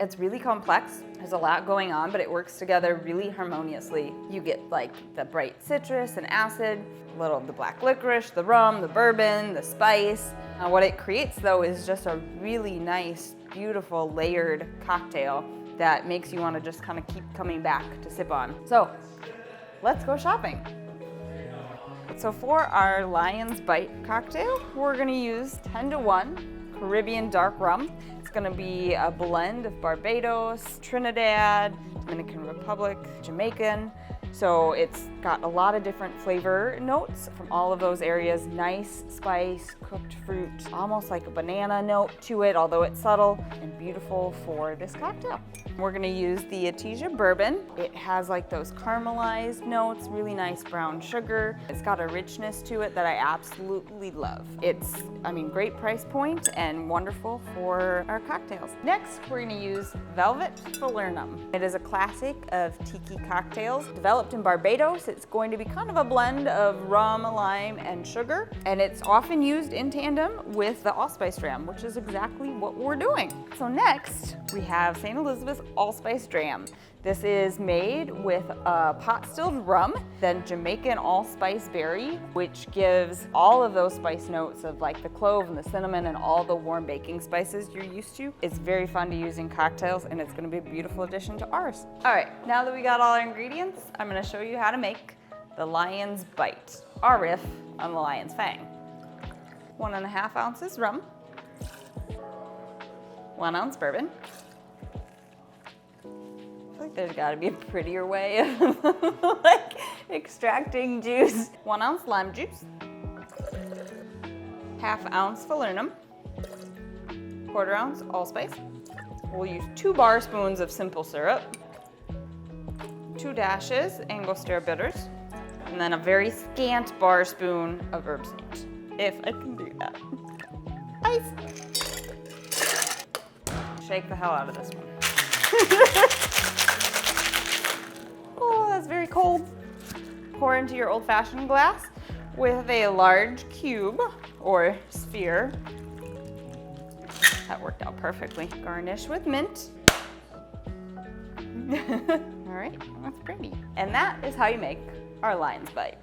It's really complex. There's a lot going on, but it works together really harmoniously. You get like the bright citrus and acid, a little of the black licorice, the rum, the bourbon, the spice. What it creates though is just a really nice, beautiful layered cocktail that makes you want to just kind of keep coming back to sip on. So let's go shopping. So for our Lion's Bite cocktail, we're gonna use 10-to-1 Caribbean dark rum. It's gonna be a blend of Barbados, Trinidad, Dominican Republic, Jamaican. So it's got a lot of different flavor notes from all of those areas. Nice spice, cooked fruit, almost like a banana note to it, although it's subtle and beautiful for this cocktail. We're gonna use the Etesia Bourbon. It has like those caramelized notes, really nice brown sugar. It's got a richness to it that I absolutely love. It's, great price point and wonderful for our cocktails. Next, we're gonna use Velvet Falernum. It is a classic of tiki cocktails. Developed in Barbados, it's going to be kind of a blend of rum, lime, and sugar. And it's often used in tandem with the Allspice Dram, which is exactly what we're doing. So next, we have St. Elizabeth's Allspice Dram. This is made with a pot stilled rum, then Jamaican allspice berry, which gives all of those spice notes of like the clove and the cinnamon and all the warm baking spices you're used to. It's very fun to use in cocktails and it's gonna be a beautiful addition to ours. All right, now that we got all our ingredients, I'm gonna show you how to make the Lion's Bite, our riff on the Lion's Fang. 1.5 ounces rum, 1 ounce bourbon. There's got to be a prettier way of like extracting juice. 1 ounce lime juice, 1/2 ounce Falernum, 1/4 ounce allspice. We'll use 2 bar spoons of simple syrup, 2 dashes Angostura bitters, and then a very scant bar spoon of Herbsaint, if I can do that. Ice. Shake the hell out of this one. That's very cold. Pour into your old-fashioned glass with a large cube or sphere. That worked out perfectly. Garnish with mint. All right, that's pretty. And that is how you make our Lion's Bite.